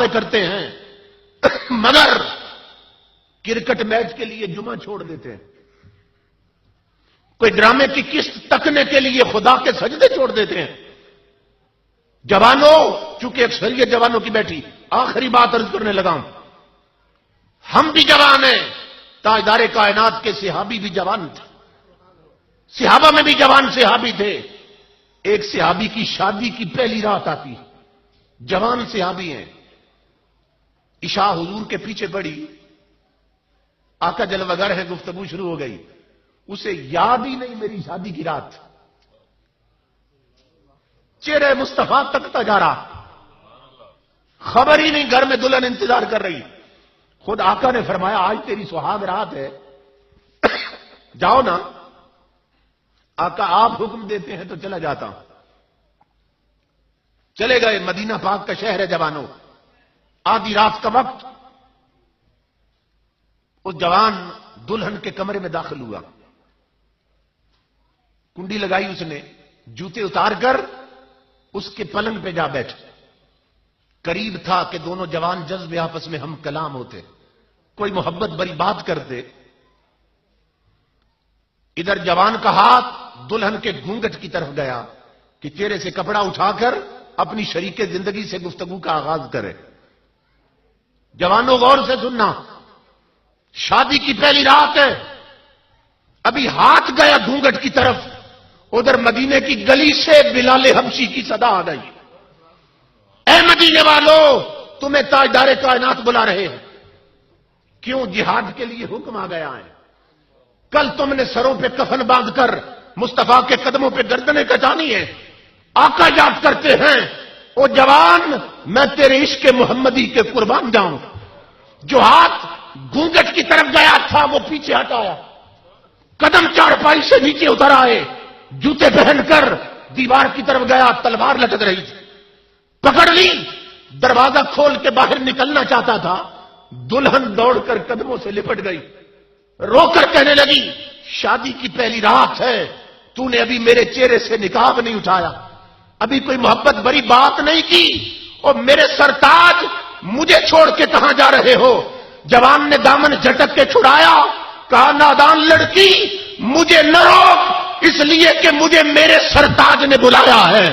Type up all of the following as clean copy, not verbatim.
باتیں کرتے ہیں مگر کرکٹ میچ کے لیے جمعہ چھوڑ دیتے ہیں، کوئی ڈرامے کی قسط تکنے کے لیے خدا کے سجدے چھوڑ دیتے ہیں۔ جوانوں، چونکہ اکثریت جوانوں کی بیٹھی، آخری بات عرض کرنے لگا ہوں، ہم بھی جوان ہیں، تاجدار کائنات کے صحابی بھی جوان تھے، صحابہ میں بھی جوان صحابی تھے۔ ایک صحابی کی شادی کی پہلی رات آتی، جوان صحابی ہیں، عشاء حضور کے پیچھے پڑی، آقا جلوگر ہے، گفتگو شروع ہو گئی، اسے یاد ہی نہیں میری شادی کی رات، چہرے مصطفیٰ تکتا جا رہا، خبر ہی نہیں گھر میں دلہن انتظار کر رہی۔ خود آقا نے فرمایا آج تیری سہاگ رات ہے، جاؤ نا۔ آقا آپ حکم دیتے ہیں تو چلا جاتا ہوں۔ چلے گئے، مدینہ پاک کا شہر ہے جوانوں، آدھی رات کا وقت، اس جوان دلہن کے کمرے میں داخل ہوا، کنڈی لگائی اس نے، جوتے اتار کر اس کے پلنگ پہ جا بیٹھ۔ قریب تھا کہ دونوں جوان جذب آپس میں ہم کلام ہوتے، کوئی محبت بری بات کرتے۔ ادھر جوان کا ہاتھ دلہن کے گھونگھٹ کی طرف گیا کہ چہرے سے کپڑا اٹھا کر اپنی شریک زندگی سے گفتگو کا آغاز کرے۔ جوانوں غور سے سننا، شادی کی پہلی رات ہے، ابھی ہاتھ گیا گھونگھٹ کی طرف، ادھر مدینے کی گلی سے بلال حبشی کی صدا آ گئی، اے مدینے والو، تمہیں تاجدار کائنات بلا رہے ہیں۔ کیوں؟ جہاد کے لیے حکم آ گیا ہے، کل تم نے سروں پہ کفن باندھ کر مصطفیٰ کے قدموں پہ گردنیں کٹانی ہے۔ آقا یاد کرتے ہیں، او جوان، میں تیرے عشق محمدی کے قربان جاؤں۔ جو ہاتھ گھونگھٹ کی طرف گیا تھا وہ پیچھے ہٹایا، قدم چارپائی سے نیچے اتر آئے، جوتے پہن کر دیوار کی طرف گیا، تلوار لٹک رہی تھی، پکڑ لی، دروازہ کھول کے باہر نکلنا چاہتا تھا، دلہن دوڑ کر قدموں سے لپٹ گئی، رو کر کہنے لگی شادی کی پہلی رات ہے، تو نے ابھی میرے چہرے سے نقاب نہیں اٹھایا، ابھی کوئی محبت بری بات نہیں کی، اور میرے سرتاج مجھے چھوڑ کے کہاں جا رہے ہو؟ جوان نے دامن جھٹک کے چھڑایا، کہا نادان لڑکی، مجھے نہ روک، اس لیے کہ مجھے میرے سرتاج نے بلایا ہے۔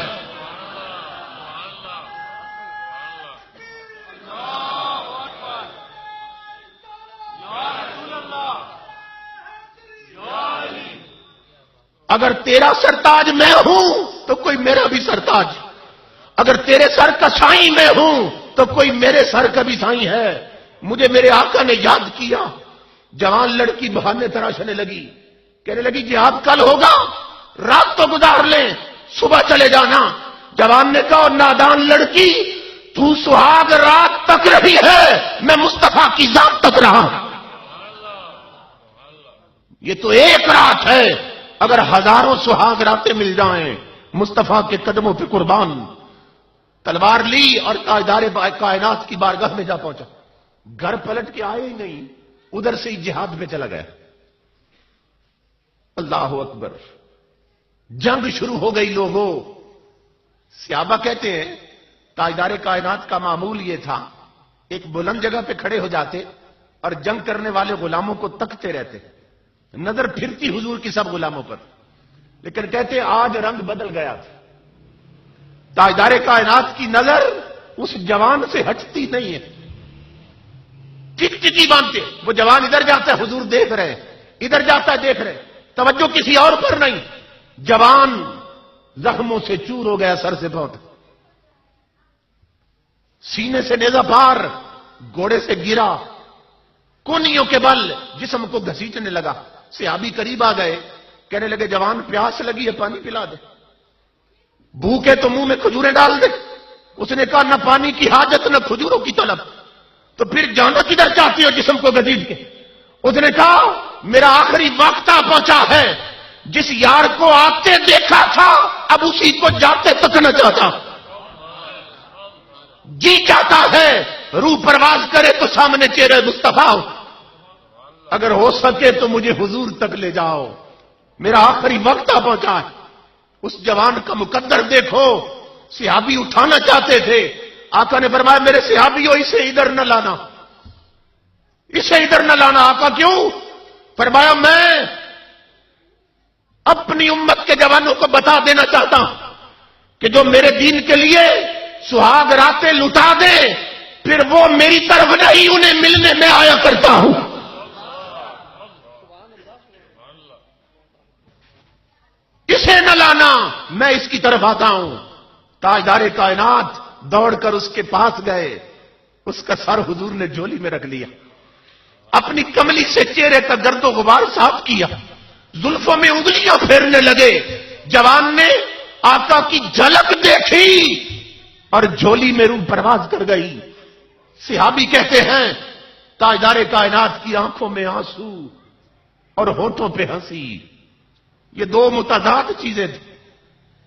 اگر تیرا سرتاج میں ہوں تو کوئی میرا بھی سرتاج، اگر تیرے سر کا سائیں میں ہوں تو کوئی میرے سر کا بھی سائیں ہے۔ مجھے میرے آقا نے یاد کیا۔ جوان لڑکی بہانے تراشنے لگی، کہنے لگی جہاد کل ہوگا، رات تو گزار لیں، صبح چلے جانا۔ جوان نے کہا نادان لڑکی، تو سہاگ رات تک رہی ہے، میں مصطفیٰ کی ذات تک رہا۔ یہ تو ایک رات ہے، اگر ہزاروں سہاگ راتیں مل جائیں، مصطفیٰ کے قدموں پہ قربان۔ تلوار لی اور تاجدار کائنات کی بارگاہ میں جا پہنچا، گھر پلٹ کے آئے ہی نہیں، ادھر سے ہی جہاد پہ چلا گیا۔ اللہ اکبر، جنگ شروع ہو گئی لوگوں۔ صحابہ کہتے ہیں تاجدار کائنات کا معمول یہ تھا، ایک بلند جگہ پہ کھڑے ہو جاتے اور جنگ کرنے والے غلاموں کو تکتے رہتے، نظر پھرتی حضور کی سب غلاموں پر، لیکن کہتے آج رنگ بدل گیا تھا، تاجدار کائنات کی نظر اس جوان سے ہٹتی نہیں ہے، ٹک ٹکی باندھتے، وہ جوان ادھر جاتا ہے حضور دیکھ رہے، ادھر جاتا ہے دیکھ رہے، توجہ کسی اور پر نہیں۔ جوان زخموں سے چور ہو گیا سر سے بہت، سینے سے نیزہ پار، گھوڑے سے گرا، کونیوں کے بل جسم کو گھسیٹنے لگا۔ صحابی قریب آ گئے، کہنے لگے جوان پیاس لگی ہے، پانی پلا دے، بھوک ہے تو منہ میں کھجوریں ڈال دے۔ اس نے کہا نہ پانی کی حاجت نہ کھجوروں کی طلب، تو پھر جانا کدھر چاہتی ہو جسم کو گھسیٹ کے؟ اس نے کہا میرا آخری وقت آ پہنچا ہے، جس یار کو آتے دیکھا تھا اب اسی کو جاتے تکنا چاہتا، جی چاہتا ہے روح پرواز کرے تو سامنے چہرے مصطفیٰ ہو، اگر ہو سکے تو مجھے حضور تک لے جاؤ، میرا آخری وقت آ پہنچا ہے۔ اس جوان کا مقدر دیکھو، صحابی اٹھانا چاہتے تھے، آقا نے فرمایا میرے صحابیوں اسے ادھر نہ لانا، اسے ادھر نہ لانا۔ آقا کیوں؟ فرمایا میں اپنی امت کے جوانوں کو بتا دینا چاہتا ہوں کہ جو میرے دین کے لیے سہاگ راتیں لٹا دے پھر وہ میری طرف نہیں انہیں ملنے میں آیا کرتا ہوں۔ اسے نہ لانا، میں اس کی طرف آتا ہوں۔ تاجدار کائنات دوڑ کر اس کے پاس گئے، اس کا سر حضور نے جھولی میں رکھ لیا، اپنی کملی سے چہرے کا گرد و غبار صاف کیا، زلفوں میں انگلیاں پھیرنے لگے۔ جوان نے آقا کی جھلک دیکھی اور جھولی میں روح پرواز کر گئی۔ صحابی کہتے ہیں تاجدار کائنات کی آنکھوں میں آنسو اور ہونٹوں پہ ہنسی، یہ دو متضاد چیزیں تھیں۔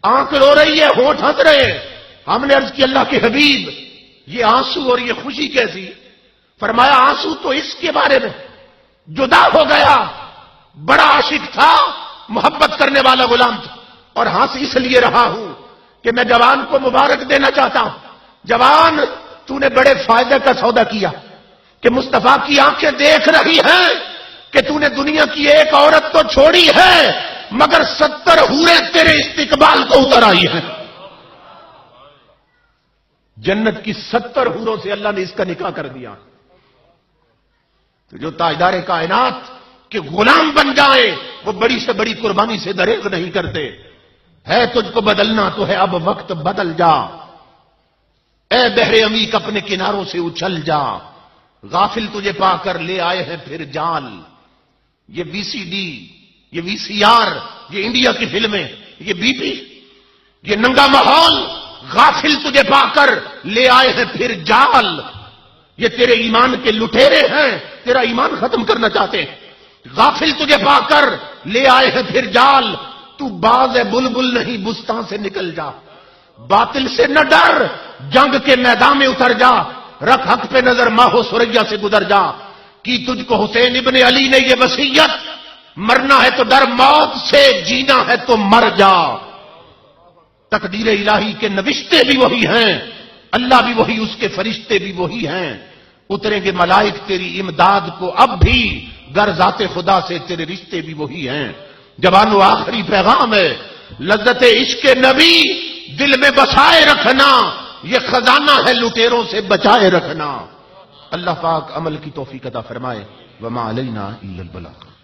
آنکھ رو رہی ہے، ہونٹ ہنس رہے ہیں۔ ہم نے عرض کی اللہ کے حبیب یہ آنسو اور یہ خوشی کیسی؟ فرمایا آنسو تو اس کے بارے میں جدا ہو گیا، بڑا عاشق تھا، محبت کرنے والا غلام تھا، اور ہنس اس لیے رہا ہوں کہ میں جوان کو مبارک دینا چاہتا ہوں۔ جوان تو نے بڑے فائدے کا سودا کیا کہ مصطفیٰ کی آنکھیں دیکھ رہی ہیں کہ تو نے دنیا کی ایک عورت تو چھوڑی ہے مگر 70 حوریں تیرے استقبال کو اتر آئی ہیں۔ جنت کی 70 حوروں سے اللہ نے اس کا نکاح کر دیا۔ تو جو تاجدار کائنات کے غلام بن جائیں وہ بڑی سے بڑی قربانی سے دریغ نہیں کرتے۔ ہے تجھ کو بدلنا تو ہے اب وقت بدل جا، اے بحر عمیق اپنے کناروں سے اچھل جا، غافل تجھے پا کر لے آئے ہیں پھر جال۔ یہ وی سی ڈی، یہ وی سی آر، یہ انڈیا کی فلمیں، یہ بی پی، یہ ننگا ماحول، غافل تجھے پا کر لے آئے ہیں پھر جال۔ یہ تیرے ایمان کے لٹیرے ہیں، تیرا ایمان ختم کرنا چاہتے ہیں۔ غافل تجھے پا کر لے آئے ہیں پھر جال، تو باز ہے بلبل نہیں بستان سے نکل جا۔ باطل سے نہ ڈر، جنگ کے میدان میں اتر جا، رکھ حق پہ نظر ماہو سوریا سے گزر جا۔ کی تجھ کو حسین ابن علی نے یہ وصیت، مرنا ہے تو ڈر موت سے، جینا ہے تو مر جا۔ تقدیر الہی کے نوشتے بھی وہی ہیں، اللہ بھی وہی، اس کے فرشتے بھی وہی ہیں۔ اتریں گے ملائک تیری امداد کو اب بھی، گر ذات خدا سے تیرے رشتے بھی وہی ہیں۔ جوانو آخری پیغام ہے، لذت عشق نبی دل میں بسائے رکھنا، یہ خزانہ ہے لٹیروں سے بچائے رکھنا۔ اللہ پاک عمل کی توفیق عطا فرمائے۔ وما علینا الا البلاغ۔